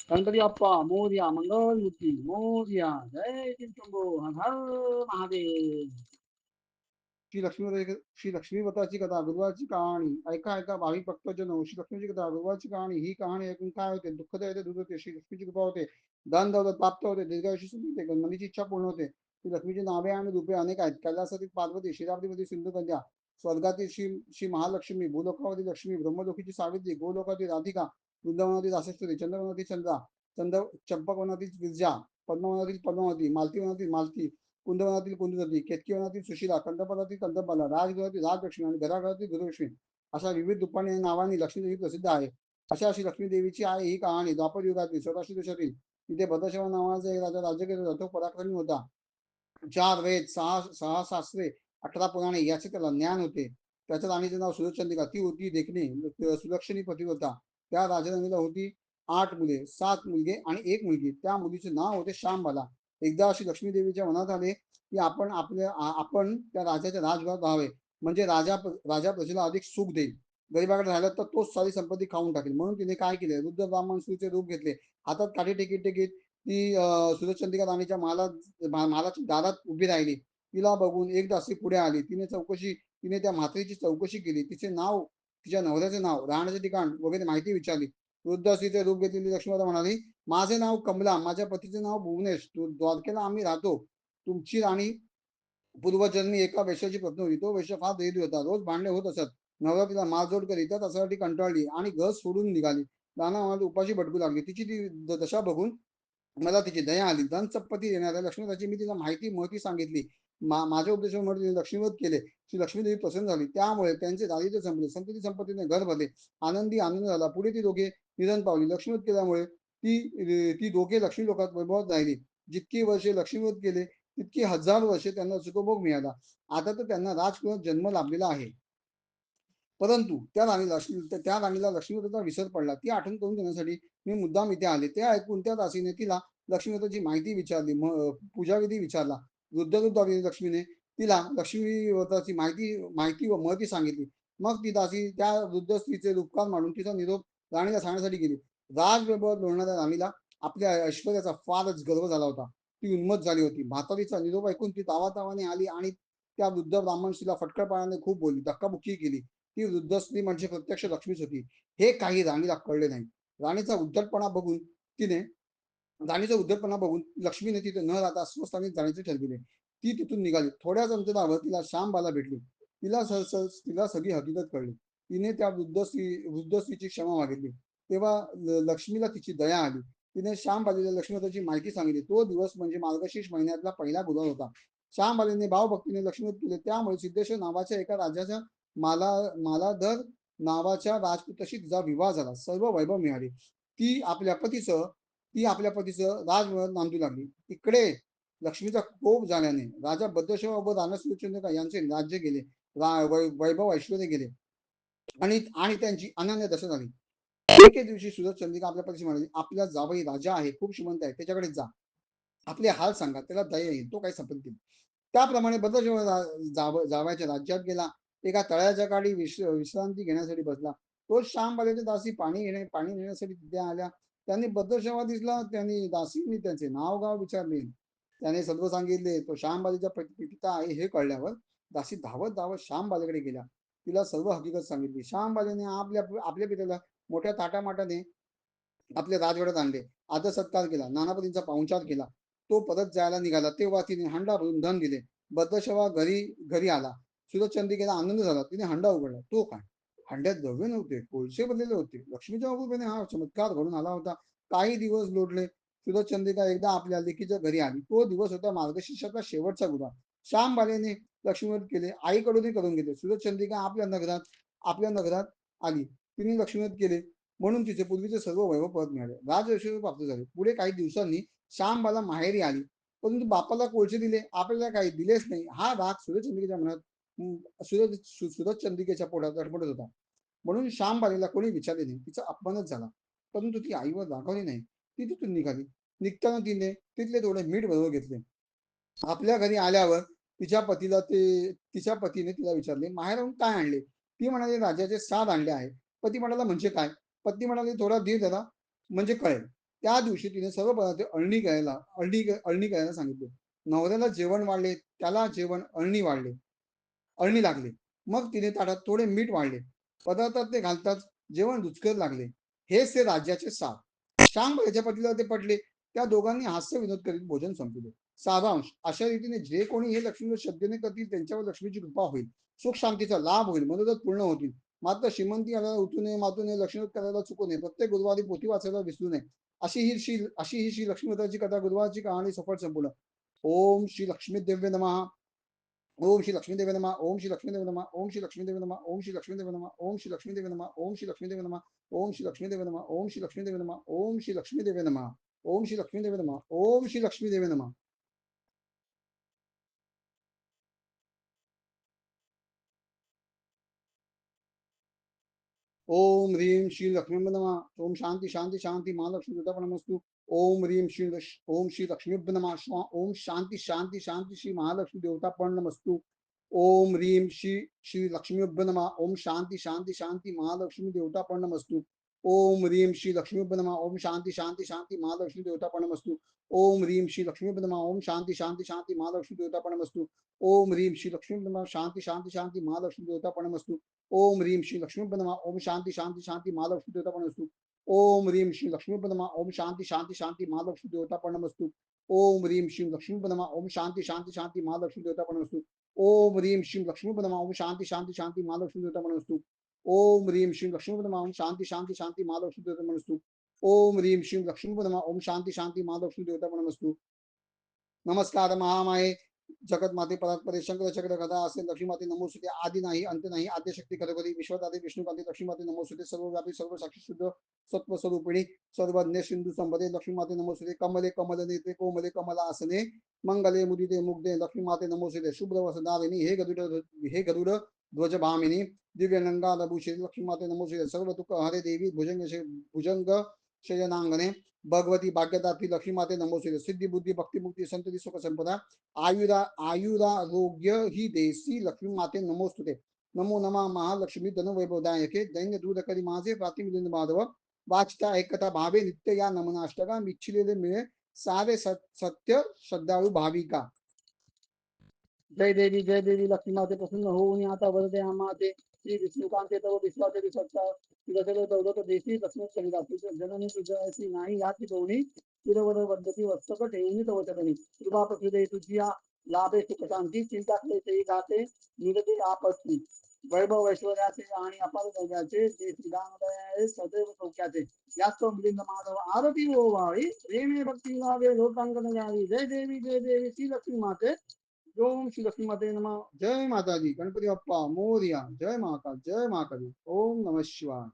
गणपती बाप्पा मोरया, मंगलमूर्ती मोरया, जय शंभो, हर हर महादेव. श्री लक्ष्मी व्रताची कथा, गुरुवारची कहाणी. ऐका ऐका भाविक भक्तजनो, श्री लक्ष्मीची कथा, गुरुवारची कहाणी. ही कहाणी ऐकून काय होते? दुःखद येते, दूर होते. श्री लक्ष्मीची कृपा होते, धन दौलत प्राप्त होते, दीर्घायुष्य सुख होते, मनाची इच्छा पूर्ण होते. श्री लक्ष्मीची नावे आणि रूपे अनेक आहेत. कैलासातील पार्वती, शिरावतीमध्ये सिंधू कन्या, स्वर्गातील श्री श्री महालक्ष्मी, भूलोकावरील लक्ष्मी, ब्रह्मलोकीची सावित्री, गोलोकातील राधिका, वृंदावनातील आशेश्वरी, चंद्रवनातील चंद्रा, चंपकवनातील विरजा, पद्मवनातील पद्मावती, मालतीवनातील मालती, कुंदवनातील कुंदवती, केतकीवनातील सुशिला, कंदपालातील कंदपाला, राजगृहातील राजलक्ष्मी आणि घराघरातील गुरुलक्ष्मी अशा विविध रूपाने आणि नावांनी लक्ष्मीदेवी प्रसिद्ध आहे. अशा अशी लक्ष्मी देवीची आहे ही कहाणी. द्वापर युगातील सौराष्ट्र देशातील तिथे भद्रशवा नावाचा एक राजा राज्य करत होता. तो पराक्रमी होता. 4 वेद, 6 शास्त्रे, 18 पुराणे याचे त्याला ज्ञान होते. त्याच्या राणीचे नाव सुलोचंद्रिका. ती होती देखणे सुलक्षणी पतिव्रता. त्या राजराणीला होती 8 मुले, 7 मुलगे आणि 1 मुलगी. त्या मुलीचे नाव होते श्यामबाला. एकदा अशी लक्ष्मी देवीच्या मनात आले की आपण त्या राजाच्या राजगृहात राहावे, म्हणजे राजा प्रजेला अधिक सुख देईल. गरीबाकडे राहिलं तर तोच सारी संपत्ती खाऊन टाकेल. म्हणून तिने काय केले? रुद्र ब्राह्मण स्त्रीचे रूप घेतले. हातात काठी टेकीत टेकीत ती सुरचंद्रिका राणीच्या महालाच्या दारात उभी राहिली. तिला बघून एक दासी पुढे आली. तिने त्या म्हातारीची चौकशी केली. तिचे नाव, तिच्या नवऱ्याचे नाव, राहण्याचे ठिकाण वगैरे माहिती विचारली. वृद्ध स्त्रीचे रूप घेतलेली लक्ष्मीमाता म्हणाली, माझे नाव कमला, माझ्या पतीचे नाव भुवनेश, द्वारकेला आम्ही राहतो. तुमची राणी पूर्वजन्मी एका वेश्याची पत्नी होती. तो वेश्या फार दरिद्री होता. रोज भांडणे होत असत. नवरा तिला मारझोड करी. त्या त्यासाठी कंटाळली आणि घर सोडून निघाली. नाना मला उपाशी भटकू लागली. तिची ती दशा बघून मला तिची दया आली. धन संपत्ती देणाऱ्या लक्ष्मीची मी तिला महती सांगितली. माझ्या उपदेशामुळे तिने लक्ष्मीवत केले. श्री लक्ष्मीदेवी प्रसन्न झाली. त्यामुळे त्यांचे दारिद्र्य संपले. संपत्तीने घर भरले. आनंद झाला. पुढे ती दोघे निधन पावली. लक्ष्मीवत केल्यामुळे ती दोघे लक्ष्मी लोकात वैभवात राहिली. जितकी वर्षे लक्ष्मीवत केले तितकी 1000 वर्षे त्यांना सुखभोग मिळाला. आता तर त्यांना राजकुमार जन्म लाभलेला आहे. परंतु त्या राणीला लक्ष्मीवताचा विसर पडला. ती आठवण करून देण्यासाठी मी मुद्दाम इथे आले. ते ऐकून त्या दासीने तिला लक्ष्मीवताची माहिती विचारली, पूजाविधी विचारला. वृद्ध लक्ष्मीने तिला लक्ष्मीवताची माहिती व महती सांगितली. मग ती दासी त्या वृद्ध स्त्रीचे रूपकार मांडून तिचा निरोप राणीला सांगण्यासाठी गेली. राजवैभवात लोळणाऱ्या राणीला आपल्या ऐश्वर्याचा फारच गर्व झाला होता. ती उन्मत्त झाली होती. म्हातारीचा निरोप ऐकून ती तावातावाने आली आणि त्या वृद्ध ब्राह्मण स्त्रीला फटकळपणाने खूप बोलली, धक्काबुक्की केली. ती वृद्ध स्त्री म्हणजे प्रत्यक्ष लक्ष्मीच होती. हे काही राणीला कळले नाही. राणीचा उद्धटपणा बघून तिने राणीचा उद्धटपणा बघून लक्ष्मीने तिथे न राहता स्वस्थानी जाण्याचे ठरविले. ती तिथून निघाली. थोड्याच अंतरावर तिला श्यामबाला भेटली. तिला सगळी हकीकत कळली. तिने त्या वृद्ध स्त्रीची क्षमा मागितली. तेव्हा लक्ष्मीला तिची दया आली. तिने श्यामबालीला लक्ष्मीवताची माहिती सांगितली. तो दिवस म्हणजे मार्गशीर्ष महिन्यातला पहिला गुरुवार होता. श्यामबालीने भावभक्तीने लक्ष्मीवत केले. त्यामुळे सिद्धेश्वर नावाच्या एका राजाच्या मालाधर नावाच्या राजपुताशी तिचा विवाह झाला. सर्व वैभव मिळाले. ती आपल्या पतीसह ती आपल्या पतीसह राजमहलात नांदू लागली. इकडे लक्ष्मीचा कोप झाल्याने राजा भद्रशवा व राणा सुचंद्रिका यांचे राज्य गेले. वैभव ऐश्वर्य गेले आणि आणि त्यांची अनन्य दशा झाली. एके दिवशी चंद्रिका आपल्या पतीशी म्हणाली, आपला जावई राजा आहे, खूप श्रीमंत आहे, त्याच्याकडे जा, आपले हाल सांगा, त्याला दया येईल, तो काही संपत्ती. त्याप्रमाणे भद्रशवा जावयाच्या राज्यात गेला. एका तळ्याच्या काठी विश्रांती घेण्यासाठी बसला. तो श्यामबालेच्या दासी पाणी नेण्यासाठी तिथे आल्या. त्यांनी भद्रशवा दिसला. त्यांनी दासींनी त्यांचे नाव गाव विचारले. त्याने सर्व सांगितले. तो श्यामबालेचा पिता आहे हे कळल्यावर दासी धावत धावत श्यामबालेकडे गेल्या. तिला सर्व हकीकत सांगितली. श्यामबालेने आपल्या पित्याला मोठ्या ताटामाटाने आपल्या राजवाड्यात आणले. आदर सत्कार केला. नानापतींचा पाहुणचार केला. तो परत जायला निघाला तेव्हा तिने हंडा भरून धन दिले. भद्रशवा घरी आला. सुरचंद्रिकेला आनंद झाला. तिने हंडा उघडला. तो काय? हंड्यात द्रव्य नव्हते, कोळसे भरलेले होते. लक्ष्मीच्या कृपेने हा चमत्कार घडून आला होता. काही दिवस लोटले. सुरचंद्रिका एकदा आपल्या लेकीच्या घरी आली. तो दिवस होता मार्गशीर्षातला शेवटचा गुरुवार. श्यामबालेने लक्ष्मीवत केले. आईकडूनही करून घेतले. सुरचंद्रिका आपल्या नगरात आली. तिने लक्ष्मीवत केले म्हणून तिचे पूर्वीचे सर्व वैभव परत मिळाले. राजऐश्वर्य प्राप्त झाले. पुढे काही दिवसांनी श्यामबाला माहेरी आली. परंतु बापाला कोळसे दिले, आपल्याला काही दिलेच नाही. हा राग सूर्यचंद्रिकेच्या मनात सूरजचंद्रिकेच्या पोटात रडत होता. म्हणून श्यामबालेला कोणी विचारले नाही. तिचा अपमानच झाला. परंतु ती आईवर रागवली नाही. ती तिथून निघाली. निघताना तिने तिथले थोडे मीठ बरोबर घेतले. आपल्या घरी आल्यावर तिच्या पतीने तिला विचारले, माहेरहून काय आणले? ती म्हणाली, राजाचे 7 अंडे आहे. पती म्हणाला, म्हणजे काय? पत्नी म्हणाली, थोडा धीर धरा म्हणजे कळेल. त्या दिवशी तिने सर्व पदार्थ अळणी करायला सांगितले. नवऱ्याला जेवण वाढले, त्याला जेवण अळणी लागले. मग तिने ताटात थोडे मीठ वाढले. पदार्थात ते घालताच जेवण रुचकर लागले. हेच ते राज्याचे सार. श्याम याच्या पतीला ते पटले. त्या दोघांनी हास्य विनोद करीत भोजन संपले. सारांश, अशा रीतीने जे कोणी हे लक्ष्मीवर श्रद्धेने करतील त्यांच्यावर लक्ष्मीची कृपा होईल, सुख शांतीचा लाभ होईल, मनोरथ पूर्ण होतील. मात्र श्रीमंती आल्याला उठू नये, मातू नये, लक्ष्मीवत करायला चुकू नये, प्रत्येक गुरुवारी पोथी वाचायला विसरू नये. अशी ही श्री लक्ष्मीवताची कथा, गुरुवारची कहाणी सफळ संपूर्ण. ओम श्री लक्ष्मी देव्य नमः. ओम श्री लक्ष्मी देवी नमः. ओम श्री लक्ष्मी देवी नमः. ओम श्री लक्ष्मी देवी नमः. ओम श्री लक्ष्मी देवी नमः. ओम श्री लक्ष्मी देवी नमः. ओम श्री लक्ष्मी देवी नमः. ओम श्री लक्ष्मी देवी नमः. ओम श्री लक्ष्मी देवी नमः. ओम श्री लक्ष्मी देवी नमः. ओम श्री लक्ष्मी देवी नमः. ओम श्री लक्ष्मी देवी नमः. ओम ह्रीं श्री लक्ष्मी नमः. ओम शांति शांति शांति महालक्ष्मी देवतापणमस्तु. ओम ह्रीं श्री ओम श्री लक्ष्मी नमः. ओम शांति शांति शांति श्री महालक्ष्मी देवतापणमस्तु. ओम ह्रीं श्री लक्ष्मी नमः. ओम शांति शांति शांति महालक्ष्मी देवतापणमस्तु. ओम ह्रीं श्री लक्ष्मी नमः. ओम शांति शांति शांति महालक्ष्मी देवतापणमस्तु. ओम ह्रीं श्री लक्ष्मी नमः. ओम शांति शांति शांति महालक्ष्मी देवतापणमस्तु. ओम ह्रीं श्री लक्ष्मी नमः. शांति शांति शांति महालक्ष्मी देवतापणमस्तु. ओम ह्रीं श्री लक्ष्मी नमः. ओम शांति शांति शांति महालक्ष्मी देवतापणमस्तु. ओम ह्रीं श्री लक्ष्मी नमः. ओम शांति शांति शांति महालक्ष्मी देवतापणमस्तु. ओम ह्रीं श्री लक्ष्मी नमः. ओम शांति शांति शांति महालक्ष्मी देवतापणमस्तु. ओम ह्रीं श्री लक्ष्मी नमः. ओम शांति शांति शांति महालक्ष्मी देवतापणमस्तु. ओम ह्रीं श्री लक्ष्मी नमः. ओम शांति शांति शांति महालक्ष्मी देवतापणमस्तु. ओम ह्रीं श्री लक्ष्मी नमः. ओम शांति शांति महालक्ष्मी देवतापणमस्तु. नमस्कार महामाये जगत माते परात्परे शंकर चक्र गदा असे लक्ष्मी माते नमोस्तुते. आदि नाही अंत नाही आद्यशक्ती खरोखरी विश्वदाते विष्णुकांते लक्ष्मी माते नमोस्तुते. सर्वव्यापी सर्वसाक्षी शुद्ध सत्व स्वरूपिणी सर्वज्ञ सिंधू संपदे लक्ष्मी माते नमोस्तुते. कमले कमल नेत्रे कोमले कमला आसने मंगले मुदिते मुग्धे लक्ष्मी माते नमोस्तुते. शुभ्र वसदारिणी हे गरुड ध्वज भामिनी दिव्य नंगालभूषे लक्ष्मी माते नमोस्तुते. सर्व दुःख हरे देवी भुजंग शयनांगणे भगवती भाग्यदात्री लक्ष्मी माते नमोस्तुते. सिद्धी बुद्धी भक्ती मुक्ती संतती सुख संपदा आयुरारोग्य ही देसी लक्ष्मी माते नमोस्तुते. नमो नमः महालक्ष्मी धन वैभवदायके दैन्य दूर करी माझे प्रातिमिलिंद माधव वाचता एकता भावे नित्य या नमनाष्टका मिच्छिलेले मिळे सारे सत्य श्रद्धाळू भाविका. जय देवी लक्ष्मी माते प्रसन्न होऊन आता वरदे आमाते श्री विष्णुकांते तव विश्वाचे विसत्ता तुझ्याकडे दौलत देशी लक्ष्मी कलिदा तुझ्या जननी तुझ्याशी नाही याची दोन्ही तिरवर वद्धती वस्तक ठेवून तव चरणी कृपा प्रसुदे तुझ्या लाभे सुख शांती चिंता क्लेशही गाते निगती आपत्ती वैभव ऐश्वर्याचे आणि अपार दैव्याचे जे श्रीरामदयाळे सदैव सौख्याचे याच मिलिंद माधव आरती ओवाळी प्रेमे भक्ती लाभे लोकांकन यावी. जय देवी श्री लक्ष्मी माते. ओम श्री लक्ष्मी माते नमः. जय माता दी. गणपती बाप्पा मोरया. जय महाकाल जय महाकाली. ओम नमः शिवाय.